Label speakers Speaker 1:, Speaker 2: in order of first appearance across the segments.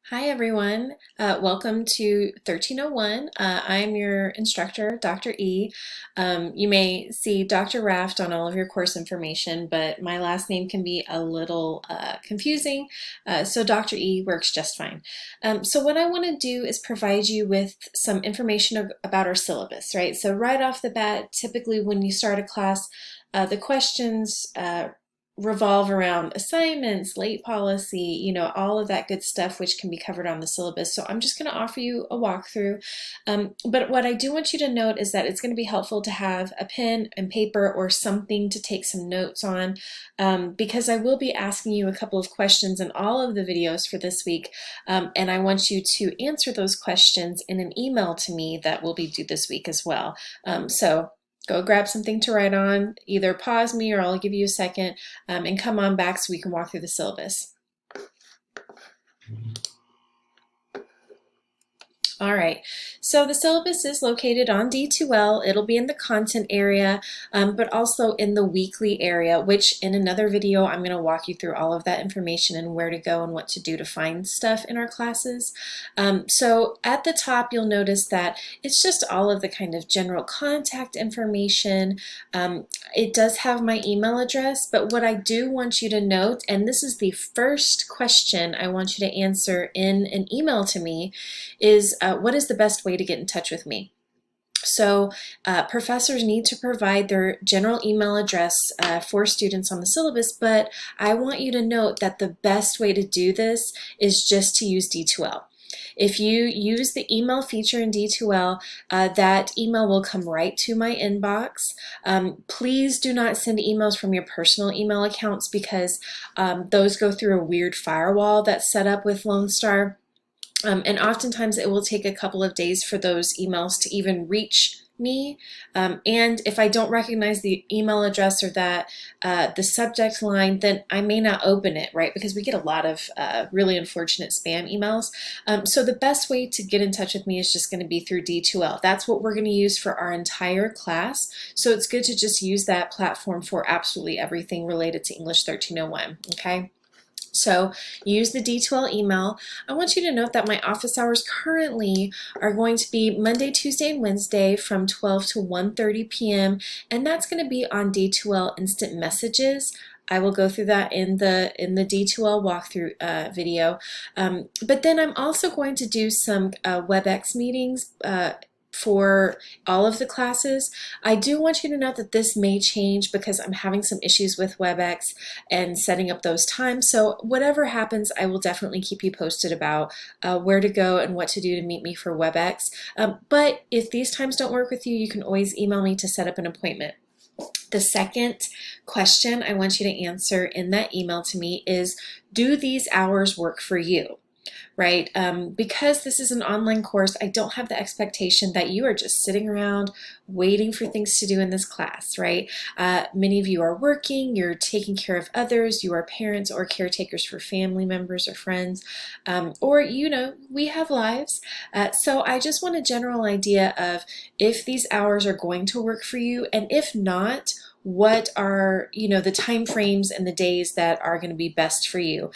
Speaker 1: Hi everyone, welcome to 1301. I'm your instructor, Dr. E. You may see Dr. Raft on all of your course information, but my last name can be a little confusing, so Dr. E works just fine. So what I want to do is provide you with some information about our syllabus, right? So right off the bat, typically when you start a class, the questions revolve around assignments, late policy, all of that good stuff, which can be covered on the syllabus. So I'm just going to offer you a walkthrough. But what I do want you to note is that it's going to be helpful to have a pen and paper or something to take some notes on, because I will be asking you a couple of questions in all of the videos for this week. And I want you to answer those questions in an email to me that will be due this week as well. So go grab something to write on, either pause me or I'll give you a second, and come on back so we can walk through the syllabus. All right, so the syllabus is located on D2L. It'll be in the content area, but also in the weekly area, which in another video, I'm going to walk you through all of that information and where to go and what to do to find stuff in our classes. So at the top, you'll notice that it's just all of the kind of general contact information. It does have my email address, but what I do want you to note, and this is the first question I want you to answer in an email to me, is what is the best way to get in touch with me? So professors need to provide their general email address for students on the syllabus, but I want you to note that the best way to do this is just to use D2L. If you use the email feature in D2L, that email will come right to my inbox. Please do not send emails from your personal email accounts because those go through a weird firewall that's set up with Lone Star. And oftentimes it will take a couple of days for those emails to even reach me. And if I don't recognize the email address or that the subject line, then I may not open it, right? Because we get a lot of really unfortunate spam emails. So the best way to get in touch with me is just going to be through D2L. That's what we're going to use for our entire class. So it's good to just use that platform for absolutely everything related to English 1301, okay? So use the D2L email. I want you to note that my office hours currently are going to be Monday, Tuesday, and Wednesday from 12 to 1:30 p.m. and that's going to be on D2L Instant Messages. I will go through that in the D2L walkthrough video. But then I'm also going to do some WebEx meetings for all of the classes. I do want you to note that this may change because I'm having some issues with WebEx and setting up those times. So whatever happens, I will definitely keep you posted about where to go and what to do to meet me for WebEx. But if these times don't work with you, you can always email me to set up an appointment. The second question I want you to answer in that email to me is, do these hours work for you? Right? Because this is an online course, I don't have the expectation that you are just sitting around waiting for things to do in this class, right? Many of you are working, you're taking care of others, you are parents or caretakers for family members or friends, or we have lives. So I just want a general idea of if these hours are going to work for you, and if not, what are the time frames and the days that are going to be best for you,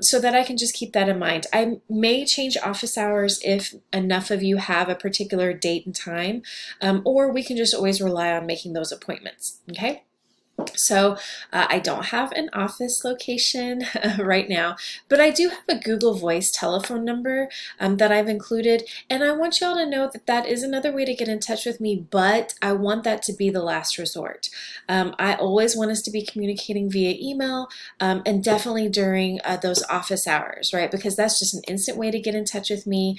Speaker 1: so that I can just keep that in mind. I may change office hours if enough of you have a particular date and time, or we can just always rely on making those appointments. Okay. So I don't have an office location right now, but I do have a Google Voice telephone number that I've included, and I want y'all to know that that is another way to get in touch with me, but I want that to be the last resort. I always want us to be communicating via email, and definitely during those office hours, right? Because that's just an instant way to get in touch with me.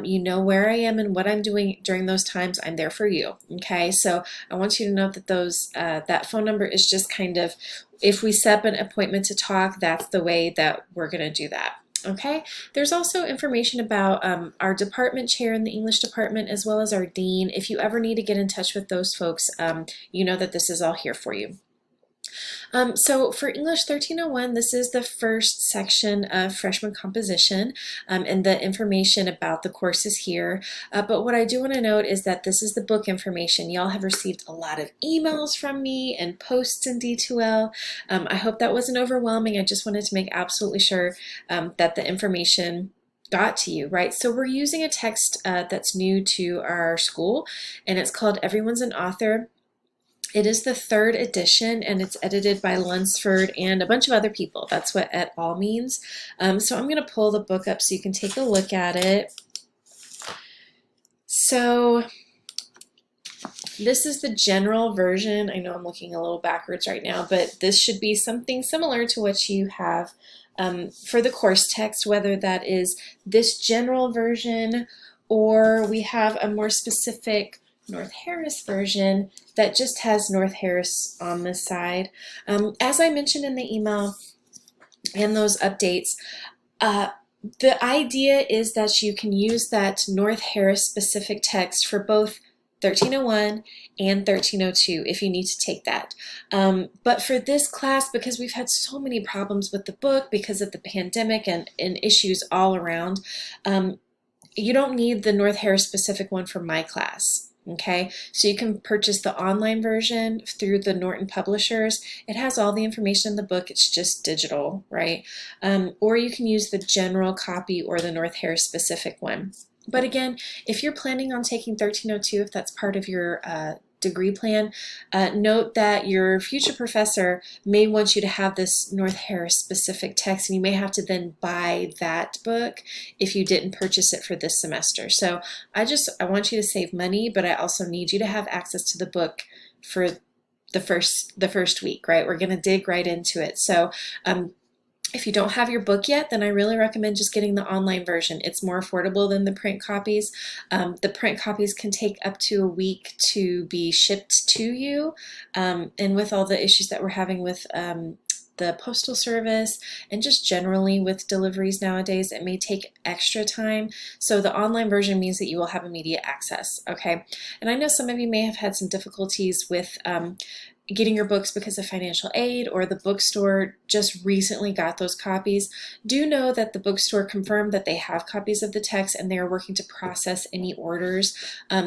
Speaker 1: You know where I am and what I'm doing during those times. I'm there for you, okay? So I want you to note that that phone number is just kind of, if we set up an appointment to talk, that's the way that we're going to do that. Okay, there's also information about our department chair in the English department as well as our dean. If you ever need to get in touch with those folks, you know that this is all here for you. So for English 1301, this is the first section of freshman composition, and the information about the course is here. But what I do want to note is that this is the book information. Y'all have received a lot of emails from me and posts in D2L. I hope that wasn't overwhelming. I just wanted to make absolutely sure that the information got to you, right? So we're using a text that's new to our school, and it's called Everyone's an Author. It is the third edition, and it's edited by Lunsford and a bunch of other people. That's what et al. Means. So I'm going to pull the book up so you can take a look at it. So this is the general version. I know I'm looking a little backwards right now, but this should be something similar to what you have for the course text, whether that is this general version or we have a more specific North Harris version that just has North Harris on this side. As I mentioned in the email and those updates, the idea is that you can use that North Harris specific text for both 1301 and 1302 if you need to take that. But for this class, because we've had so many problems with the book because of the pandemic and issues all around, you don't need the North Harris specific one for my class. Okay, so you can purchase the online version through the Norton publishers. It has all the information in the book, it's just digital, right? Or you can use the general copy or the North Harris specific one. But again, if you're planning on taking 1302, if that's part of your degree plan, note that your future professor may want you to have this North Harris specific text, and you may have to then buy that book if you didn't purchase it for this semester. So I want you to save money, but I also need you to have access to the book for the first week, right? We're going to dig right into it. So if you don't have your book yet, then I really recommend just getting the online version. It's more affordable than the print copies. The print copies can take up to a week to be shipped to you. And with all the issues that we're having with the postal service and just generally with deliveries nowadays, it may take extra time. So the online version means that you will have immediate access, okay? And I know some of you may have had some difficulties with getting your books because of financial aid, or the bookstore just recently got those copies. Do know that the bookstore confirmed that they have copies of the text and they are working to process any orders.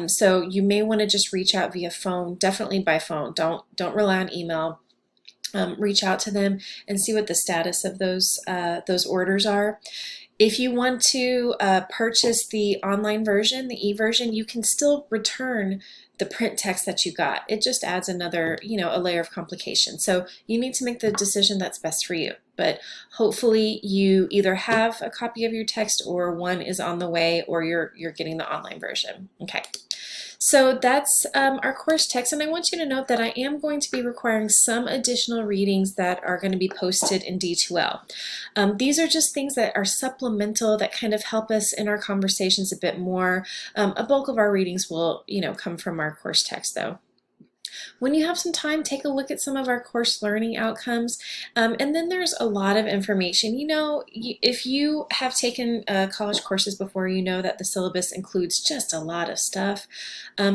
Speaker 1: So you may want to just reach out via phone, definitely by phone. Don't rely on email. Reach out to them and see what the status of those orders are. If you want to purchase the online version, the e-version, you can still return the print text that you got. It just adds another, a layer of complication. So you need to make the decision that's best for you. But hopefully you either have a copy of your text or one is on the way, or you're getting the online version. Okay. So that's our course text, and I want you to note that I am going to be requiring some additional readings that are going to be posted in D2L. These are just things that are supplemental that kind of help us in our conversations a bit more. A bulk of our readings will, come from our course text though. When you have some time, take a look at some of our course learning outcomes. And then there's a lot of information. If you have taken college courses before, you know that the syllabus includes just a lot of stuff.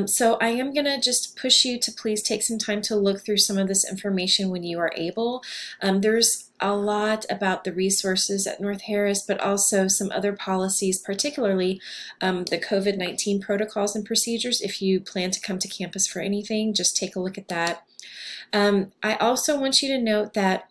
Speaker 1: So I am going to just push you to please take some time to look through some of this information when you are able. There's a lot about the resources at North Harris, but also some other policies, particularly the COVID-19 protocols and procedures. If you plan to come to campus for anything, just take a look at that. I also want you to note that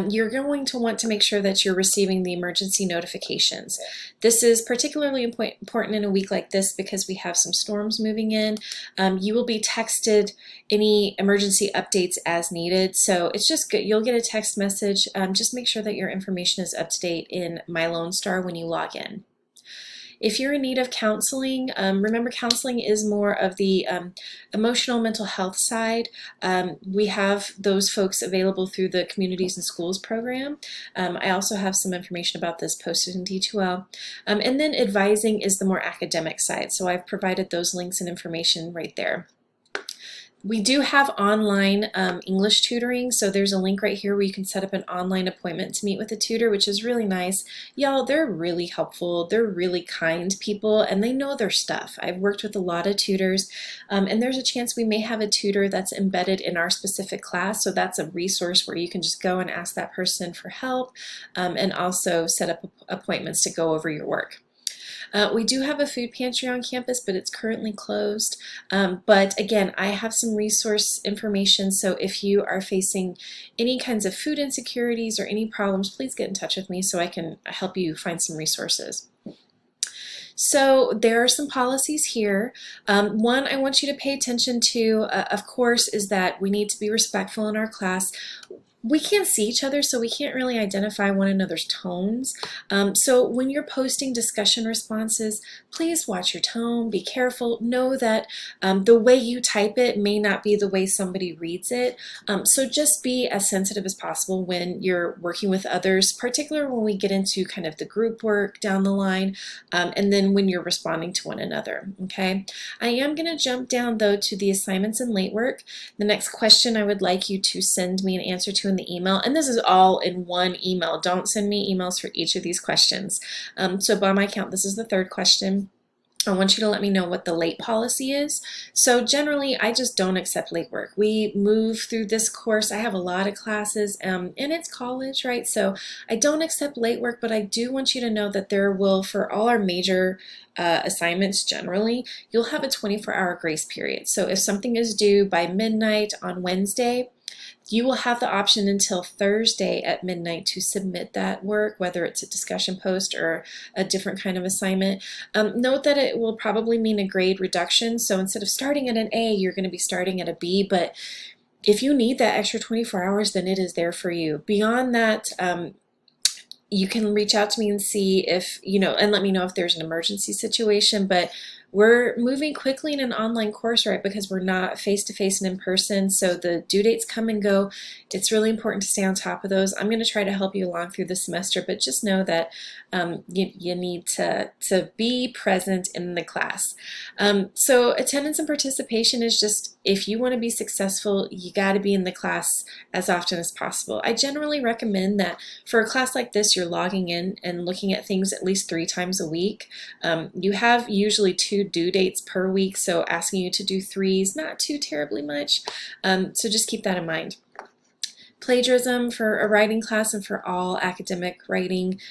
Speaker 1: you're going to want to make sure that you're receiving the emergency notifications. This is particularly important in a week like this because we have some storms moving in. You will be texted any emergency updates as needed, so it's just good. You'll get a text message. Just make sure that your information is up to date in My Lone Star when you log in. If you're in need of counseling, remember counseling is more of the emotional mental health side. We have those folks available through the Communities and Schools program. I also have some information about this posted in D2L. And then advising is the more academic side. So I've provided those links and information right there. We do have online English tutoring, so there's a link right here where you can set up an online appointment to meet with a tutor, which is really nice. Y'all, they're really helpful. They're really kind people, and they know their stuff. I've worked with a lot of tutors, and there's a chance we may have a tutor that's embedded in our specific class, so that's a resource where you can just go and ask that person for help, and also set up appointments to go over your work. We do have a food pantry on campus, but it's currently closed. But again, I have some resource information, so if you are facing any kinds of food insecurities or any problems, please get in touch with me so I can help you find some resources. So there are some policies here. One I want you to pay attention to, of course, is that we need to be respectful in our class. We can't see each other, so we can't really identify one another's tones. So when you're posting discussion responses, please watch your tone, be careful. Know that the way you type it may not be the way somebody reads it. So just be as sensitive as possible when you're working with others, particularly when we get into kind of the group work down the line, and then when you're responding to one another, okay? I am going to jump down though to the assignments and late work. The next question I would like you to send me an answer to in the email, and this is all in one email. Don't send me emails for each of these questions. So by my count, this is the third question. I want you to let me know what the late policy is. So generally, I just don't accept late work. We move through this course. I have a lot of classes, and it's college, right? So I don't accept late work, but I do want you to know that there will, for all our major assignments generally, you'll have a 24-hour grace period. So if something is due by midnight on Wednesday, you will have the option until Thursday at midnight to submit that work, whether it's a discussion post or a different kind of assignment. Note that it will probably mean a grade reduction. So instead of starting at an A, you're going to be starting at a B. But if you need that extra 24 hours, then it is there for you. Beyond that, you can reach out to me and see if, and let me know if there's an emergency situation. But we're moving quickly in an online course, right, because we're not face-to-face and in person, so the due dates come and go. It's really important to stay on top of those. I'm going to try to help you along through the semester, but just know that you need to be present in the class. So attendance and participation is just, if you want to be successful, you got to be in the class as often as possible. I generally recommend that for a class like this, you're logging in and looking at things at least 3 times a week. You have usually 2 due dates per week, so asking you to do 3 is not too terribly much. So just keep that in mind. Plagiarism for a writing class and for all academic writing,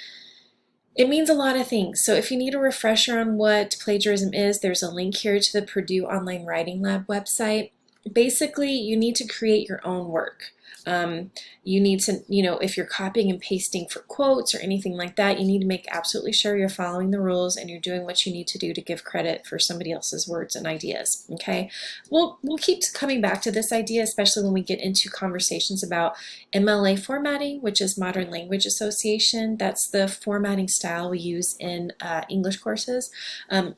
Speaker 1: it means a lot of things. So if you need a refresher on what plagiarism is, there's a link here to the Purdue Online Writing Lab website. Basically, you need to create your own work. You need to, if you're copying and pasting for quotes or anything like that, you need to make absolutely sure you're following the rules and you're doing what you need to do to give credit for somebody else's words and ideas, okay? We'll keep coming back to this idea, especially when we get into conversations about MLA formatting, which is Modern Language Association. That's the formatting style we use in English courses.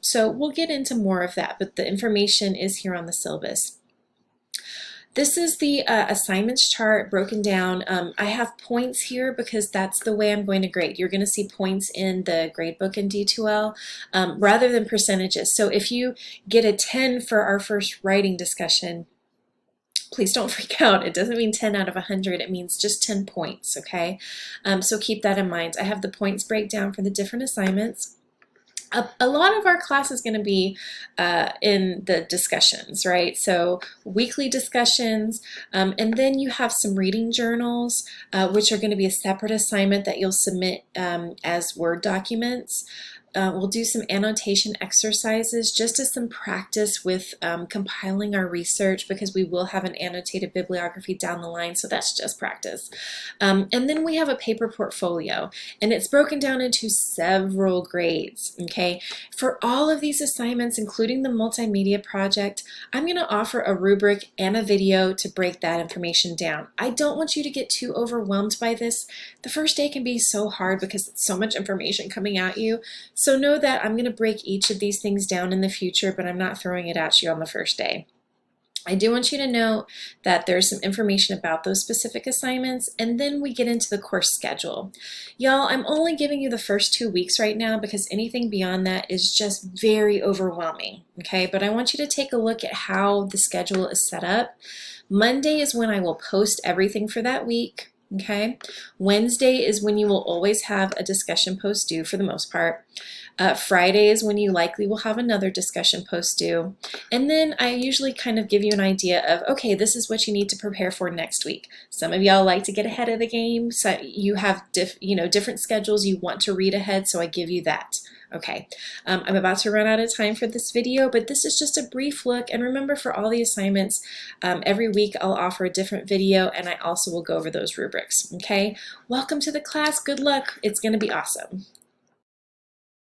Speaker 1: So we'll get into more of that, but the information is here on the syllabus. This is the assignments chart broken down. I have points here because that's the way I'm going to grade. You're going to see points in the gradebook in D2L rather than percentages. So if you get a 10 for our first writing discussion, please don't freak out. It doesn't mean 10 out of 100. It means just 10 points, okay? So keep that in mind. I have the points breakdown for the different assignments. A lot of our class is going to be in the discussions, right? So weekly discussions, and then you have some reading journals, which are going to be a separate assignment that you'll submit as Word documents. We'll do some annotation exercises just as some practice with compiling our research, because we will have an annotated bibliography down the line, so that's just practice. And then we have a paper portfolio, and it's broken down into several grades, okay? For all of these assignments, including the multimedia project, I'm going to offer a rubric and a video to break that information down. I don't want you to get too overwhelmed by this. The first day can be so hard because it's so much information coming at you. So know that I'm going to break each of these things down in the future, but I'm not throwing it at you on the first day. I do want you to know that there's some information about those specific assignments, and then we get into the course schedule. Y'all, I'm only giving you the first 2 weeks right now because anything beyond that is just very overwhelming, okay? But I want you to take a look at how the schedule is set up. Monday is when I will post everything for that week. Okay, Wednesday is when you will always have a discussion post due for the most part. Friday is when you likely will have another discussion post due. And then I usually kind of give you an idea of, okay, this is what you need to prepare for next week. Some of y'all like to get ahead of the game, so you have different schedules you want to read ahead, so I give you that. Okay, I'm about to run out of time for this video, but this is just a brief look. And remember, for all the assignments, every week I'll offer a different video, and I also will go over those rubrics. Okay, welcome to the class. Good luck. It's going to be awesome.